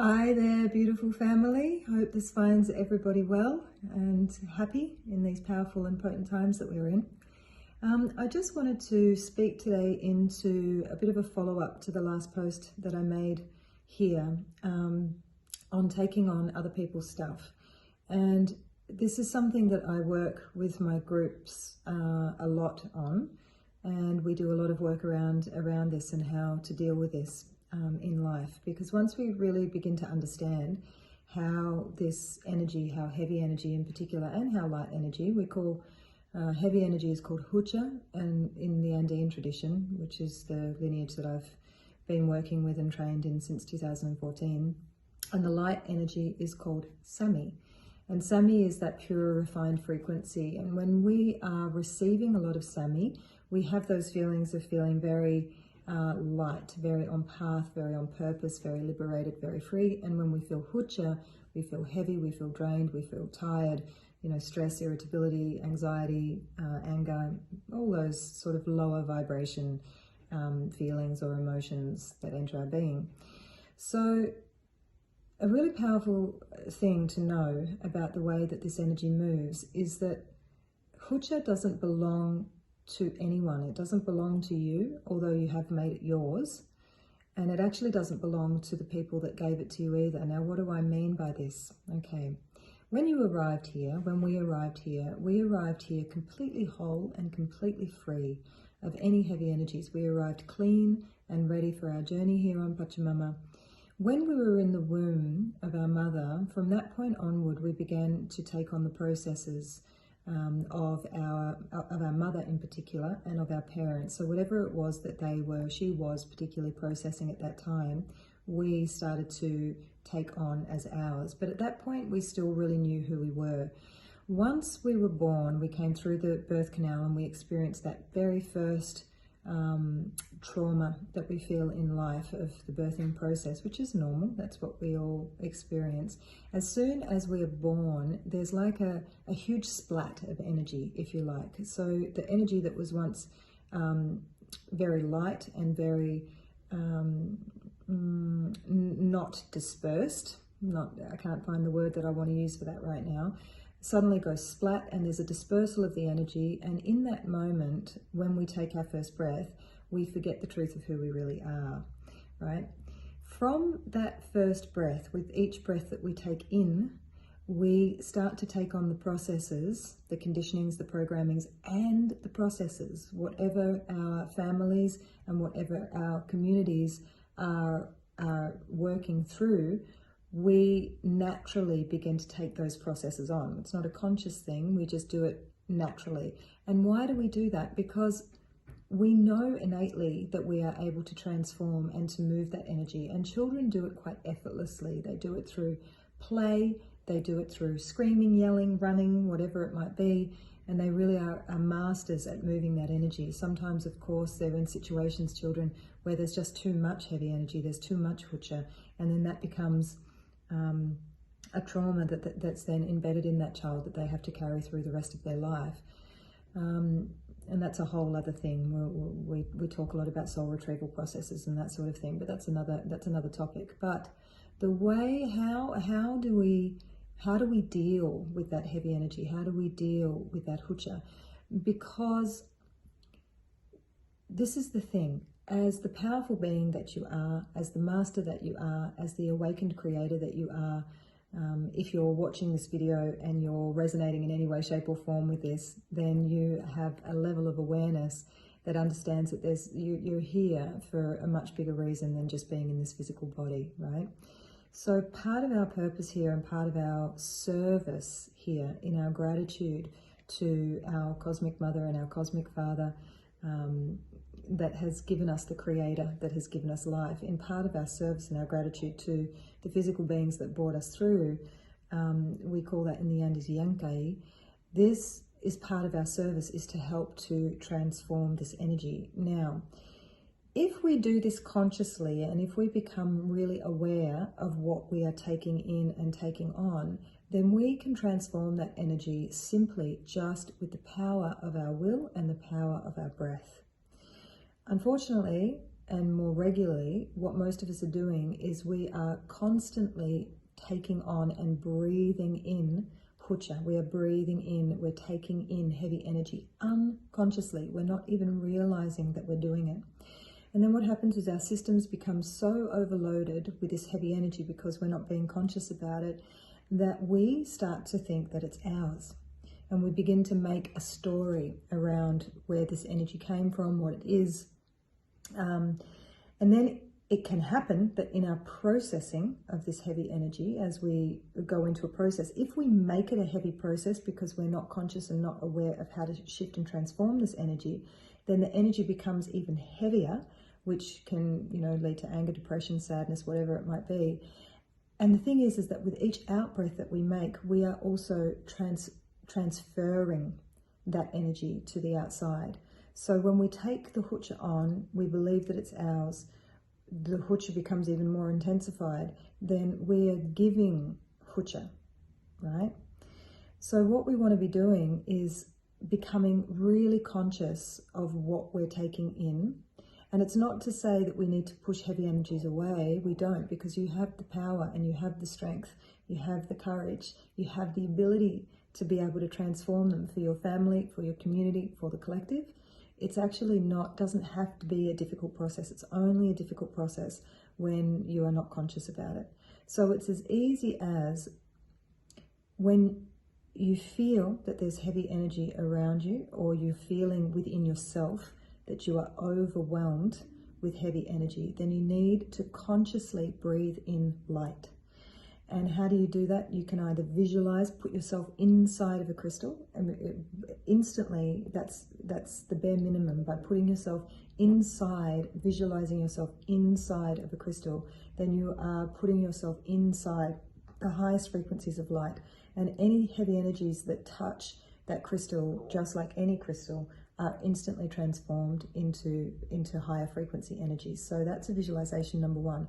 Hi there, beautiful family. Hope this finds everybody well and happy in these powerful and potent times that we're in. I just wanted to speak today into a bit of a follow-up to the last post that I made here on taking on other people's stuff. And this is something that I work with my groups a lot on, and we do a lot of work around this and how to deal with this in life, because once we really begin to understand how this energy, how heavy energy in particular, and how light energy, we call heavy energy is called hucha, and in the Andean tradition, which is the lineage that I've been working with and trained in since 2014, and the light energy is called sami. And sami is that pure, refined frequency. And when we are receiving a lot of sami, we have those feelings of feeling very light, very on path, very on purpose, very liberated, very free. And when we feel hucha, we feel heavy, we feel drained, we feel tired, stress, irritability, anxiety, anger, all those sort of lower vibration feelings or emotions that enter our being. So a really powerful thing to know about the way that this energy moves is that hucha doesn't belong to anyone. It doesn't belong to you, although you have made it yours. And it actually doesn't belong to the people that gave it to you either. Now, what do I mean by this? Okay. When we arrived here completely whole and completely free of any heavy energies. We arrived clean and ready for our journey here on Pachamama. When we were in the womb of our mother, from that point onward, we began to take on the processes of our mother in particular, and of our parents. So whatever it was that she was particularly processing at that time, we started to take on as ours. But at that point, we still really knew who we were. Once we were born, we came through the birth canal and we experienced that very first trauma that we feel in life of the birthing process, which is normal. That's what we all experience. As soon as we are born, there's like a huge splat of energy, if you like. So the energy that was once very light and very not dispersed, I can't find the word that I want to use for that right now, suddenly goes splat, and there's a dispersal of the energy. And in that moment, when we take our first breath, we forget the truth of who we really are, right? From that first breath, with each breath that we take in, we start to take on the processes, the conditionings, the programmings, and the processes, whatever our families and whatever our communities are working through. We naturally begin to take those processes on. It's not a conscious thing, we just do it naturally. And why do we do that? Because we know innately that we are able to transform and to move that energy. And children do it quite effortlessly. They do it through play, they do it through screaming, yelling, running, whatever it might be. And they really are masters at moving that energy. Sometimes, of course, they're in situations, children, where there's just too much heavy energy, there's too much hucha, and then that becomes a trauma that's then embedded in that child that they have to carry through the rest of their life. And that's a whole other thing. We talk a lot about soul retrieval processes and that sort of thing, but that's another topic. But the way, how do we deal with that heavy energy? How do we deal with that hucha? Because this is the thing. As the powerful being that you are, as the master that you are, as the awakened creator that you are, if you're watching this video and you're resonating in any way, shape or form with this, then you have a level of awareness that understands that you're here for a much bigger reason than just being in this physical body, right? So part of our purpose here and part of our service here in our gratitude to our cosmic mother and our cosmic father, that has given us the creator, that has given us life, in part of our service and our gratitude to the physical beings that brought us through, we call that in the Andes Yankai. This is part of our service, is to help to transform this energy. Now, if we do this consciously and if we become really aware of what we are taking in and taking on, then we can transform that energy simply just with the power of our will and the power of our breath. Unfortunately, and more regularly, what most of us are doing is we are constantly taking on and breathing in hucha. We are breathing in, we're taking in heavy energy unconsciously. We're not even realizing that we're doing it. And then what happens is our systems become so overloaded with this heavy energy because we're not being conscious about it, that we start to think that it's ours. And we begin to make a story around where this energy came from, what it is. And then it can happen that in our processing of this heavy energy, as we go into a process, if we make it a heavy process because we're not conscious and not aware of how to shift and transform this energy, then the energy becomes even heavier, which can, lead to anger, depression, sadness, whatever it might be. And the thing is that with each out-breath that we make, we are also transferring that energy to the outside. So when we take the hucha on, we believe that it's ours, the hucha becomes even more intensified, then we are giving hucha, right? So what we want to be doing is becoming really conscious of what we're taking in. And it's not to say that we need to push heavy energies away. We don't, because you have the power and you have the strength, you have the courage, you have the ability to be able to transform them for your family, for your community, for the collective. It's actually doesn't have to be a difficult process. It's only a difficult process when you are not conscious about it. So it's as easy as when you feel that there's heavy energy around you, or you're feeling within yourself that you are overwhelmed with heavy energy, then you need to consciously breathe in light. And how do you do that? You can either visualize, put yourself inside of a crystal, and instantly, that's the bare minimum. By putting yourself inside, visualizing yourself inside of a crystal, then you are putting yourself inside the highest frequencies of light. And any heavy energies that touch that crystal, just like any crystal, are instantly transformed into higher frequency energies. So that's a visualization number one.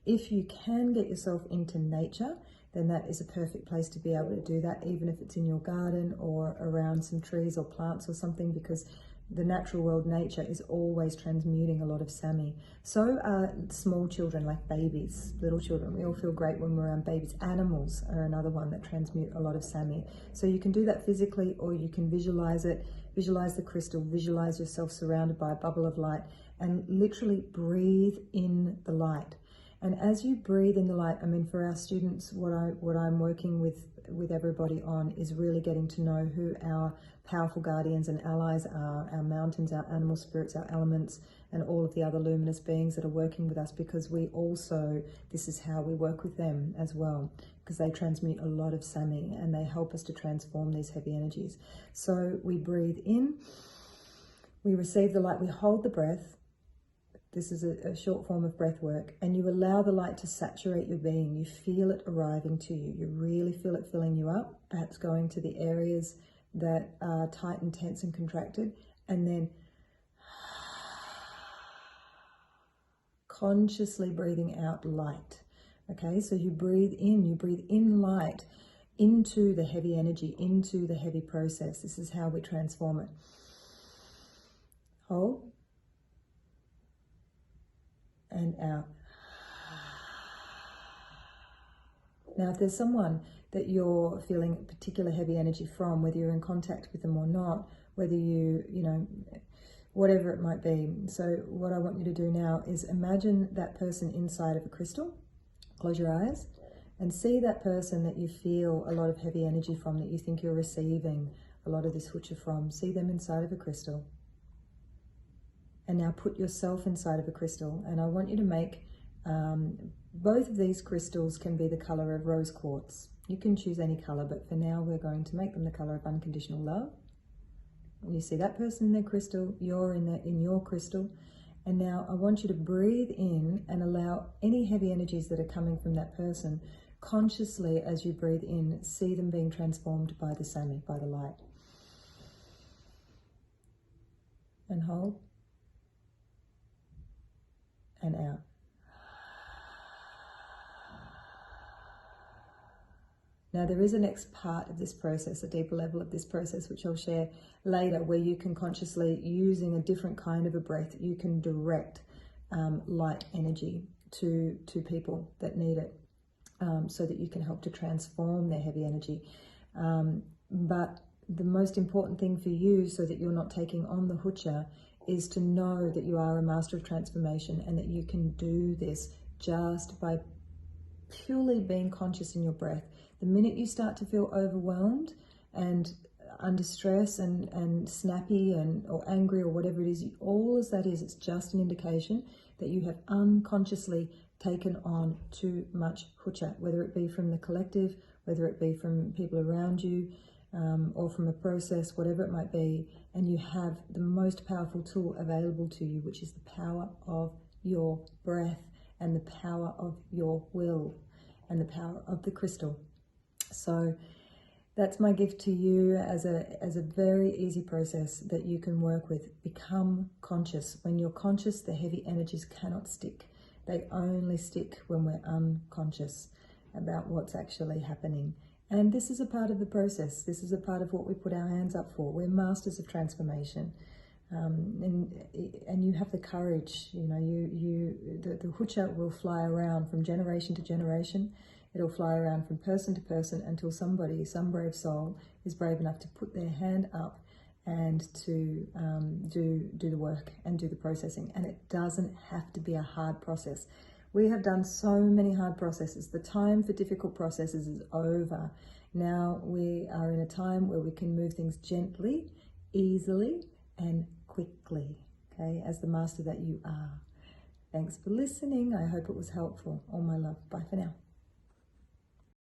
If you can get yourself into nature, then that is a perfect place to be able to do that, even if it's in your garden or around some trees or plants or something, because the natural world, nature, is always transmuting a lot of Sami. So are small children, like babies, little children. We all feel great when we're around babies. Animals are another one that transmute a lot of Sami. So you can do that physically, or you can visualize it, visualize the crystal, visualize yourself surrounded by a bubble of light, and literally breathe in the light. And as you breathe in the light, for our students, what I'm working with everybody on is really getting to know who our powerful guardians and allies are, our mountains, our animal spirits, our elements, and all of the other luminous beings that are working with us, because this is how we work with them as well, because they transmute a lot of Sami and they help us to transform these heavy energies. So we breathe in, we receive the light, we hold the breath. This is a short form of breath work, and you allow the light to saturate your being. You feel it arriving to you. You really feel it filling you up, perhaps going to the areas that are tight and tense and contracted, and then consciously breathing out light. Okay, so you breathe in light into the heavy energy, into the heavy process. This is how we transform it. Hold. And out. Now, if there's someone that you're feeling particular heavy energy from, whether you're in contact with them or not, whether whatever it might be. So what I want you to do now is imagine that person inside of a crystal. Close your eyes and see that person that you feel a lot of heavy energy from, that you think you're receiving a lot of this hucha from. See them inside of a crystal. And now put yourself inside of a crystal. And I want you to make, both of these crystals can be the color of rose quartz. You can choose any color, but for now we're going to make them the color of unconditional love. And you see that person in their crystal, you're in your crystal. And now I want you to breathe in and allow any heavy energies that are coming from that person, consciously as you breathe in, see them being transformed by the Sami, by the light. And hold. And out. Now there is a next part of this process, a deeper level of this process, which I'll share later, where you can consciously, using a different kind of a breath, you can direct light energy to people that need it, so that you can help to transform their heavy energy. But the most important thing for you, so that you're not taking on the hucha, is to know that you are a master of transformation, and that you can do this just by purely being conscious in your breath. The minute you start to feel overwhelmed and under stress and snappy or angry or whatever it is, all as that is, it's just an indication that you have unconsciously taken on too much hucha, whether it be from the collective, whether it be from people around you, or from a process, whatever it might be. And you have the most powerful tool available to you, which is the power of your breath, and the power of your will, and the power of the crystal. So that's my gift to you as a very easy process that you can work with. Become conscious. When you're conscious, the heavy energies cannot stick. They only stick when we're unconscious about what's actually happening. And this is a part of the process. This is a part of what we put our hands up for. We're masters of transformation. And you have the courage, the hucha will fly around from generation to generation. It'll fly around from person to person until some brave soul is brave enough to put their hand up and to do the work and do the processing. And it doesn't have to be a hard process. We have done so many hard processes. The time for difficult processes is over. Now we are in a time where we can move things gently, easily, and quickly, okay, as the master that you are. Thanks for listening. I hope it was helpful. All my love. Bye for now.